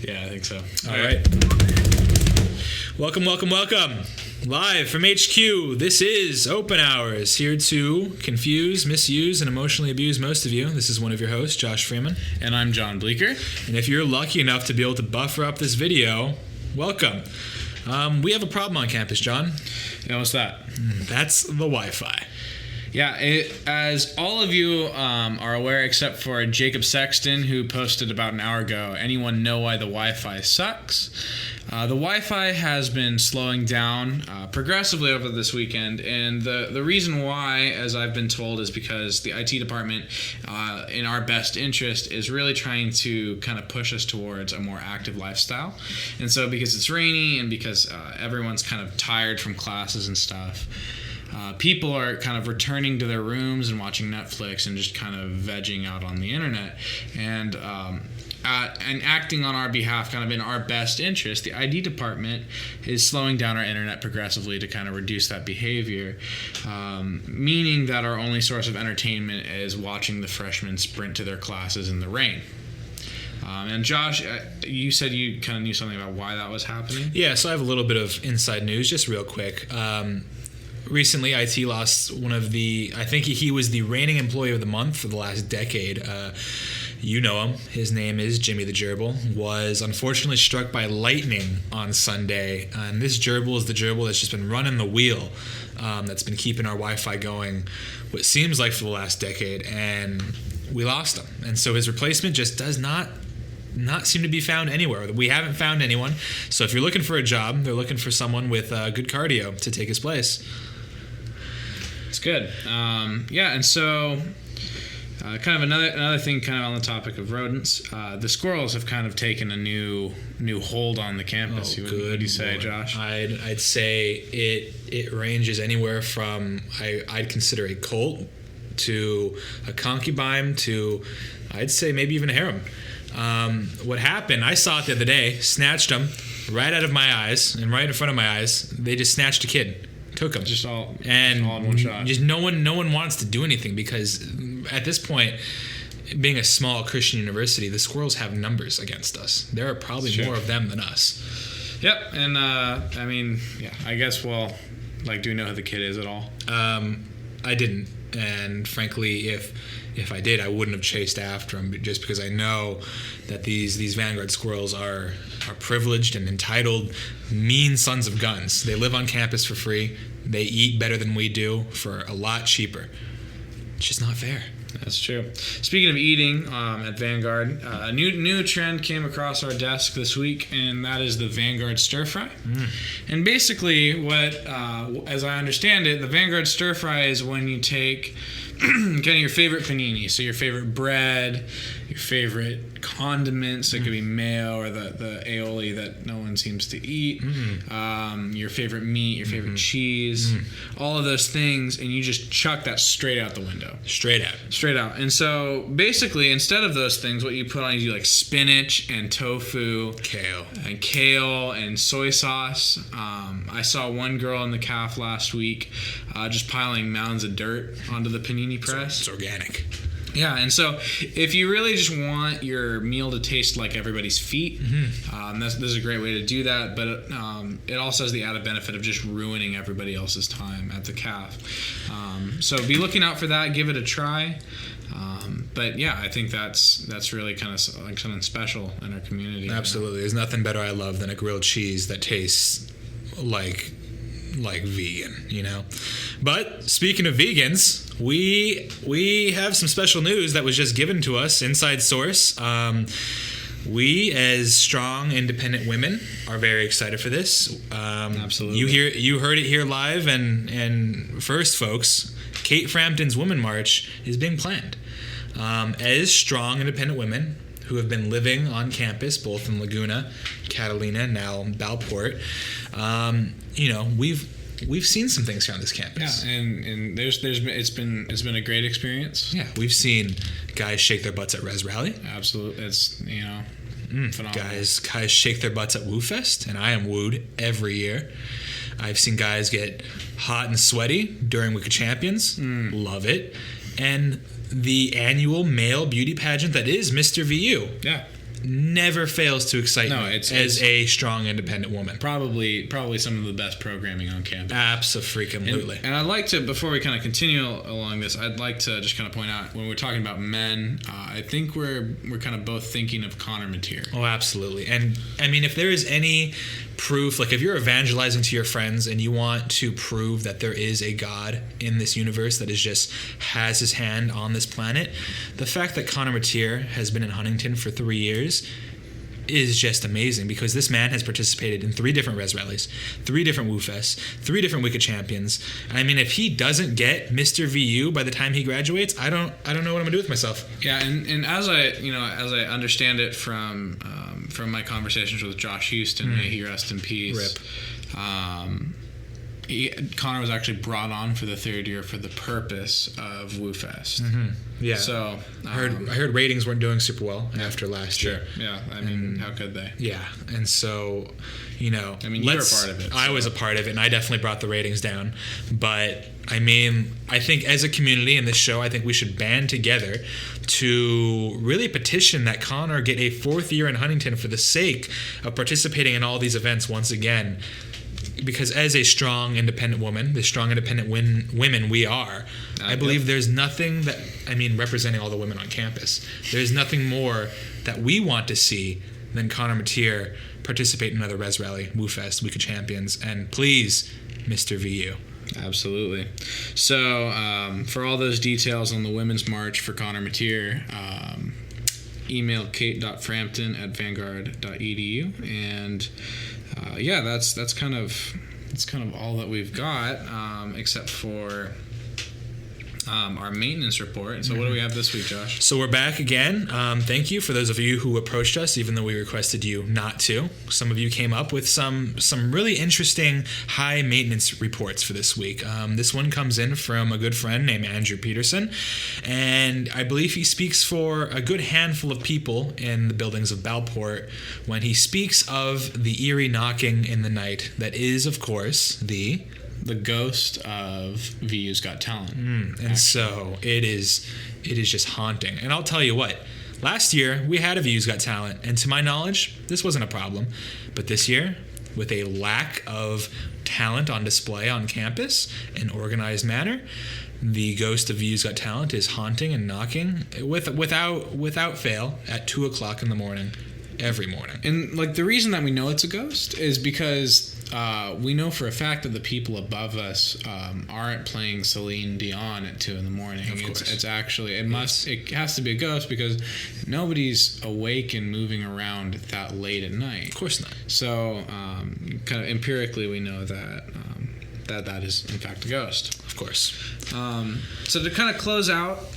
Yeah, I think so. All right. Welcome. Live from HQ, this is Open Hours, here to confuse, misuse, and emotionally abuse most of you. This is one of your hosts, Josh Freeman. And I'm John Bleeker. And if you're lucky enough to be able to buffer up this video, welcome. We have a problem on campus, John. Yeah, what's that? That's the Wi-Fi. Yeah, as all of you are aware, except for Jacob Sexton, who posted about an hour ago, anyone know why the Wi-Fi sucks? The Wi-Fi has been slowing down progressively over this weekend, and the reason why, as I've been told, is because the IT department, in our best interest, is really trying to kind of push us towards a more active lifestyle. And so because it's rainy and because everyone's kind of tired from classes and stuff, people are kind of returning to their rooms and watching Netflix and just kind of vegging out on the internet. And acting on our behalf, kind of in our best interest, the ID department is slowing down our internet progressively to kind of reduce that behavior, meaning that our only source of entertainment is watching the freshmen sprint to their classes in the rain. And Josh, you said you kind of knew something about why that was happening? Yeah, so I have a little bit of inside news, just real quick. Recently, IT lost one of I think he was the reigning employee of the month for the last decade. You know him. His name is Jimmy the Gerbil. Was unfortunately struck by lightning on Sunday. And this gerbil is the gerbil that's just been running the wheel, that's been keeping our Wi-Fi going what seems like for the last decade. And we lost him. And so his replacement just does not seem to be found anywhere. We haven't found anyone. So if you're looking for a job, they're looking for someone with good cardio to take his place. It's good. And so kind of another thing kind of on the topic of rodents, the squirrels have kind of taken a new hold on the campus. What do you say, Josh? I'd say it ranges anywhere from I'd consider a cult to a concubine to I'd say maybe even a harem. What happened, I saw it the other day, snatched them right out of my eyes and right in front of my eyes. They just snatched a kid. Took them just all in one shot. Just no one wants to do anything because at this point, being a small Christian university, the squirrels have numbers against us. There are probably more of them than us. Yep, and I guess do we know who the kid is at all? I didn't, and frankly, if I did, I wouldn't have chased after him just because I know that these Vanguard squirrels are privileged and entitled, mean sons of guns. They live on campus for free. They eat better than we do for a lot cheaper. It's just not fair. That's true. Speaking of eating, at Vanguard, a new trend came across our desk this week, and that is the Vanguard Stir Fry. And basically, what, as I understand it, the Vanguard Stir Fry is when you take kind of your favorite panini, so your favorite bread, your favorite condiments, it could be mayo or the aioli that no one seems to eat, your favorite meat, your favorite cheese, all of those things, and you just chuck that straight out the window. Straight out. And so basically, instead of those things, what you put on is you like spinach and tofu, kale and soy sauce. I saw one girl in the calf last week just piling mounds of dirt onto the panini press. It's organic. Yeah, and so if you really just want your meal to taste like everybody's feet, this is a great way to do that, but it also has the added benefit of just ruining everybody else's time at the calf. So be looking out for that, give it a try. But yeah, I think that's really kind of like something special in our community. Absolutely. There's nothing better I love than a grilled cheese that tastes like vegan, you know. But speaking of vegans, we have some special news that was just given to us, inside source. We, as strong, independent women, are very excited for this. Absolutely. You heard it here live, and first, folks, Kate Frampton's Women March is being planned. As strong, independent women who have been living on campus, both in Laguna, Catalina, now Balport, we've seen some things here on this campus. Yeah, and it's been a great experience. Yeah, we've seen guys shake their butts at Res Rally. Absolutely, it's phenomenal. Guys shake their butts at Woo Fest, and I am wooed every year. I've seen guys get hot and sweaty during Week of Champions. Love it. And the annual male beauty pageant that is Mr. VU. Yeah. never fails to excite No, me it's a strong, independent woman. Probably some of the best programming on campus. Absolutely. And I'd like to, before we kind of continue along this, I'd like to just kind of point out, when we're talking about men, I think we're kind of both thinking of Connor Mateer. Oh, absolutely. And I mean, if there is any proof, like if you're evangelizing to your friends and you want to prove that there is a God in this universe that is just has his hand on this planet, the fact that Connor Mateer has been in Huntington for 3 years is just amazing, because this man has participated in 3 different Res Rallies, 3 different Woo Fests, 3 different Wicked Champions. I mean, if he doesn't get Mr. VU by the time he graduates, I don't know what I'm gonna do with myself. Yeah, and as I understand it from my conversations with Josh Houston, may he rest in peace. Rip. Connor was actually brought on for the 3rd year for the purpose of Woo Fest. Yeah. So I heard ratings weren't doing super well after last year. Yeah. I mean, how could they? Yeah. And so, you know, I mean, you were a part of it. I was a part of it, and I definitely brought the ratings down. But I mean, I think as a community in this show, I think we should band together to really petition that Connor get a 4th year in Huntington for the sake of participating in all these events once again. Because as a strong, independent woman, the strong, independent women we are, I believe there's nothing that, I mean, representing all the women on campus, there's nothing more that we want to see than Connor Mateer participate in another Res Rally, Woo Fest, Week of Champions, and please, Mr. VU. Absolutely. So, for all those details on the Women's March for Connor Mateer, email kate.frampton@vanguard.edu, and yeah, that's kind of all that we've got, except for our maintenance report. So what do we have this week, Josh? So we're back again. Thank you for those of you who approached us, even though we requested you not to. Some of you came up with some really interesting high maintenance reports for this week. This one comes in from a good friend named Andrew Peterson, and I believe he speaks for a good handful of people in the buildings of Bellport when he speaks of the eerie knocking in the night that is, of course, the ghost of VU's Got Talent. And so it is just haunting. And I'll tell you what, last year we had a VU's Got Talent, and to my knowledge, this wasn't a problem. But this year, with a lack of talent on display on campus in organized manner, the ghost of VU's Got Talent is haunting and knocking without fail at 2:00 in the morning every morning. And like, the reason that we know it's a ghost is because we know for a fact that the people above us aren't playing Celine Dion at 2 a.m. Of course. It's actually, it has to be a ghost, because nobody's awake and moving around that late at night. Of course not. So kind of empirically, we know that that is in fact a ghost. Of course. So to kind of close out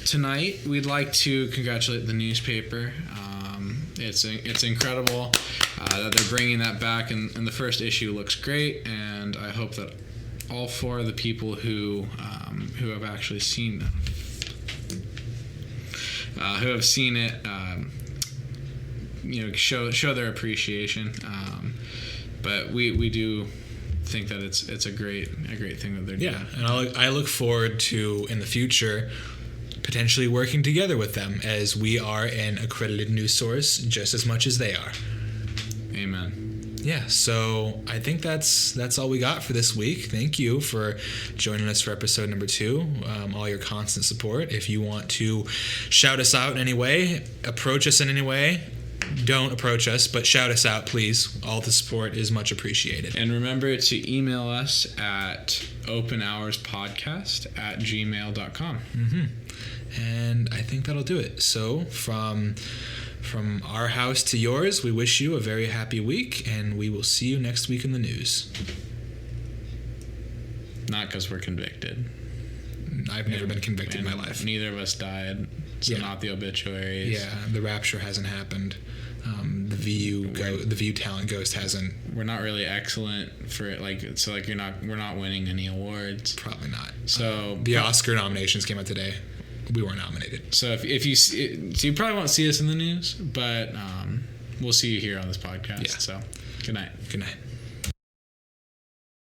tonight, we'd like to congratulate the newspaper. It's incredible that they're bringing that back, and the first issue looks great, and I hope that all 4 of the people who have actually seen it, show their appreciation. But we do think that it's a great thing that they're doing. Yeah, and I look forward to, in the future, potentially working together with them, as we are an accredited news source just as much as they are. Amen. Yeah, so I think that's all we got for this week. Thank you for joining us for episode number 2. All your constant support. If you want to shout us out in any way, approach us in any way, don't approach us, but shout us out, please. All the support is much appreciated. And remember to email us at openhourspodcast@gmail.com. And I think that'll do it. So from our house to yours, we wish you a very happy week, and we will see you next week in the news. Not because we're convicted. I've never been convicted in my life. Neither of us died, so not the obituaries. Yeah, the rapture hasn't happened. The VU talent ghost hasn't. We're not really excellent for it, we're not winning any awards. Probably not. So the Oscar nominations came out today. We weren't nominated. So if you probably won't see us in the news, but we'll see you here on this podcast. Yeah. So good night. Good night.